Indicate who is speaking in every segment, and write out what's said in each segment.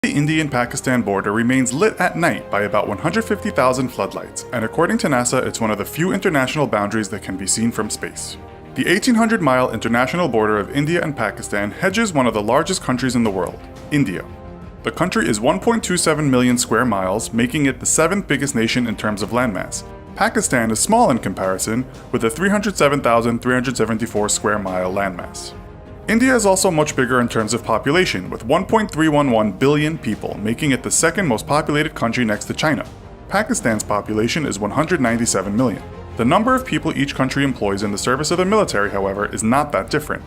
Speaker 1: The Indian-Pakistan border remains lit at night by about 150,000 floodlights, and according to NASA, it's one of the few international boundaries that can be seen from space. The 1,800-mile international border of India and Pakistan hedges one of the largest countries in the world, India. The country is 1.27 million square miles, making it the 7th biggest nation in terms of landmass. Pakistan is small in comparison, with a 307,374 square mile landmass. India is also much bigger in terms of population, with 1.311 billion people, making it the second most populated country next to China. Pakistan's population is 197 million. The number of people each country employs in the service of the military, however, is not that different.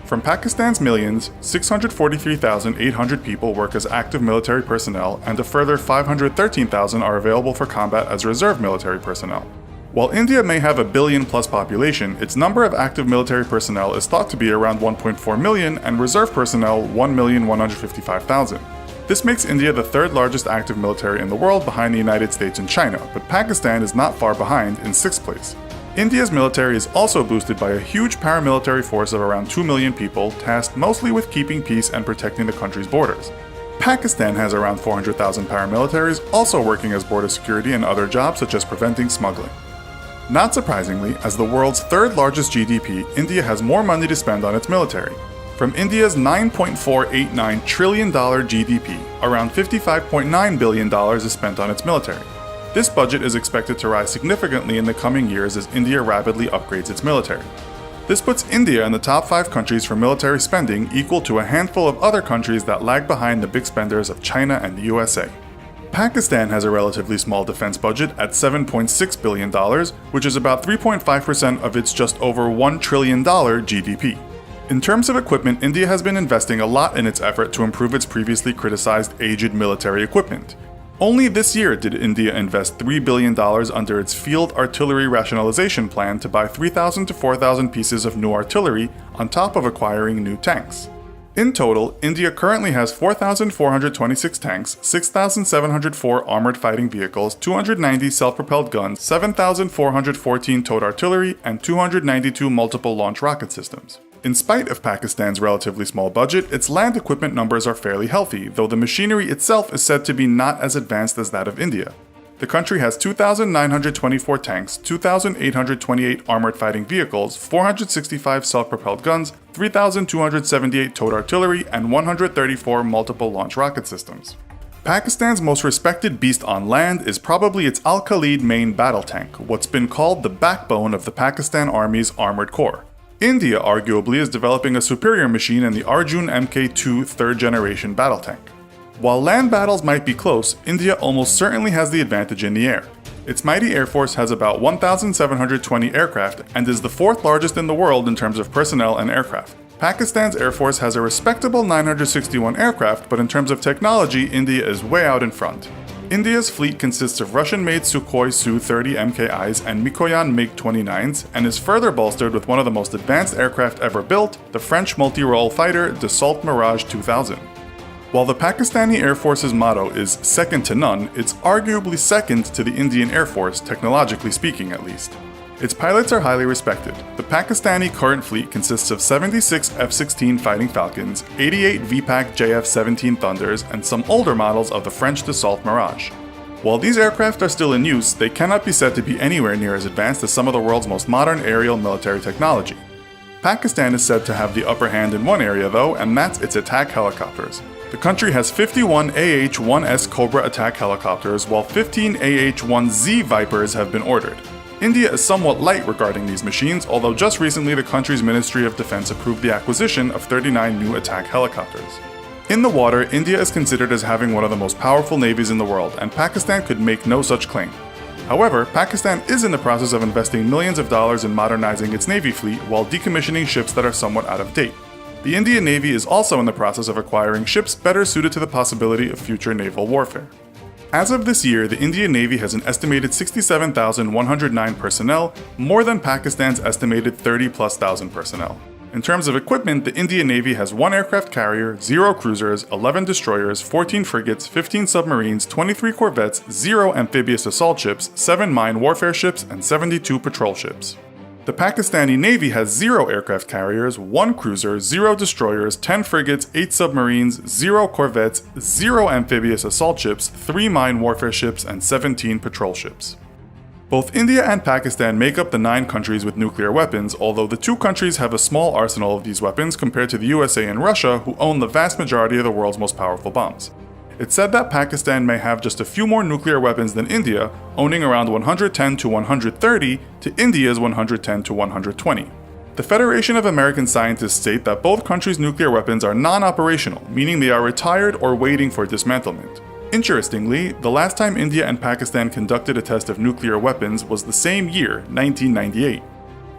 Speaker 1: From Pakistan's millions, 643,800 people work as active military personnel, and a further 513,000 are available for combat as reserve military personnel. While India may have a billion-plus population, its number of active military personnel is thought to be around 1.4 million and reserve personnel 1,155,000. This makes India the third largest active military in the world behind the United States and China, but Pakistan is not far behind in 6th place. India's military is also boosted by a huge paramilitary force of around 2 million people, tasked mostly with keeping peace and protecting the country's borders. Pakistan has around 400,000 paramilitaries, also working as border security and other jobs such as preventing smuggling. Not surprisingly, as the world's third largest GDP, India has more money to spend on its military. From India's $9.489 trillion GDP, around $55.9 billion is spent on its military. This budget is expected to rise significantly in the coming years as India rapidly upgrades its military. This puts India in the top 5 countries for military spending, equal to a handful of other countries that lag behind the big spenders of China and the USA. Pakistan has a relatively small defense budget at $7.6 billion, which is about 3.5% of its just over $1 trillion GDP. In terms of equipment, India has been investing a lot in its effort to improve its previously criticized aged military equipment. Only this year did India invest $3 billion under its Field Artillery Rationalization Plan to buy 3,000 to 4,000 pieces of new artillery, on top of acquiring new tanks. In total, India currently has 4,426 tanks, 6,704 armored fighting vehicles, 290 self-propelled guns, 7,414 towed artillery, and 292 multiple launch rocket systems. In spite of Pakistan's relatively small budget, its land equipment numbers are fairly healthy, though the machinery itself is said to be not as advanced as that of India. The country has 2,924 tanks, 2,828 armored fighting vehicles, 465 self-propelled guns, 3,278 towed artillery, and 134 multiple launch rocket systems. Pakistan's most respected beast on land is probably its Al-Khalid main battle tank, what's been called the backbone of the Pakistan Army's armored corps. India arguably is developing a superior machine in the Arjun Mk2 third-generation battle tank. While land battles might be close, India almost certainly has the advantage in the air. Its mighty air force has about 1,720 aircraft and is the 4th largest in the world in terms of personnel and aircraft. Pakistan's air force has a respectable 961 aircraft, but in terms of technology, India is way out in front. India's fleet consists of Russian-made Sukhoi Su-30 MKIs and Mikoyan MiG-29s, and is further bolstered with one of the most advanced aircraft ever built, the French multi-role fighter Dassault Mirage 2000. While the Pakistani Air Force's motto is second to none, it's arguably second to the Indian Air Force, technologically speaking at least. Its pilots are highly respected. The Pakistani current fleet consists of 76 F-16 Fighting Falcons, 88 VPAC JF-17 Thunders, and some older models of the French Dassault Mirage. While these aircraft are still in use, they cannot be said to be anywhere near as advanced as some of the world's most modern aerial military technology. Pakistan is said to have the upper hand in one area though, and that's its attack helicopters. The country has 51 AH-1S Cobra attack helicopters, while 15 AH-1Z Vipers have been ordered. India is somewhat light regarding these machines, although just recently the country's Ministry of Defense approved the acquisition of 39 new attack helicopters. In the water, India is considered as having one of the most powerful navies in the world, and Pakistan could make no such claim. However, Pakistan is in the process of investing millions of dollars in modernizing its navy fleet while decommissioning ships that are somewhat out of date. The Indian Navy is also in the process of acquiring ships better suited to the possibility of future naval warfare. As of this year, the Indian Navy has an estimated 67,109 personnel, more than Pakistan's estimated 30,000+ personnel. In terms of equipment, the Indian Navy has 1 aircraft carrier, 0 cruisers, 11 destroyers, 14 frigates, 15 submarines, 23 corvettes, 0 amphibious assault ships, 7 mine warfare ships, and 72 patrol ships. The Pakistani Navy has 0 aircraft carriers, 1 cruiser, 0 destroyers, 10 frigates, 8 submarines, 0 corvettes, 0 amphibious assault ships, 3 mine warfare ships, and 17 patrol ships. Both India and Pakistan make up the 9 countries with nuclear weapons, although the 2 countries have a small arsenal of these weapons compared to the USA and Russia, who own the vast majority of the world's most powerful bombs. It's said that Pakistan may have just a few more nuclear weapons than India, owning around 110 to 130 to India's 110 to 120. The Federation of American Scientists state that both countries' nuclear weapons are non-operational, meaning they are retired or waiting for dismantlement. Interestingly, the last time India and Pakistan conducted a test of nuclear weapons was the same year, 1998.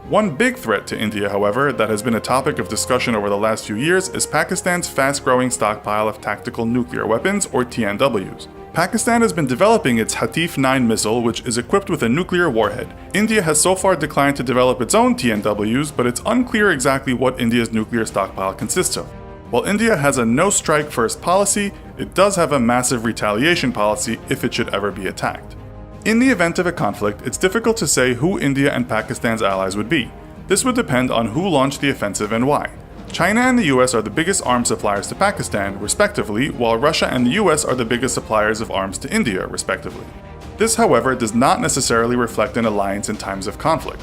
Speaker 1: One big threat to India, however, that has been a topic of discussion over the last few years is Pakistan's fast-growing stockpile of tactical nuclear weapons, or TNWs. Pakistan has been developing its Hatif 9 missile, which is equipped with a nuclear warhead. India has so far declined to develop its own TNWs, but it's unclear exactly what India's nuclear stockpile consists of. While India has a no-strike first policy, it does have a massive retaliation policy if it should ever be attacked. In the event of a conflict, it's difficult to say who India and Pakistan's allies would be. This would depend on who launched the offensive and why. China and the US are the biggest arms suppliers to Pakistan, respectively, while Russia and the US are the biggest suppliers of arms to India, respectively. This, however, does not necessarily reflect an alliance in times of conflict.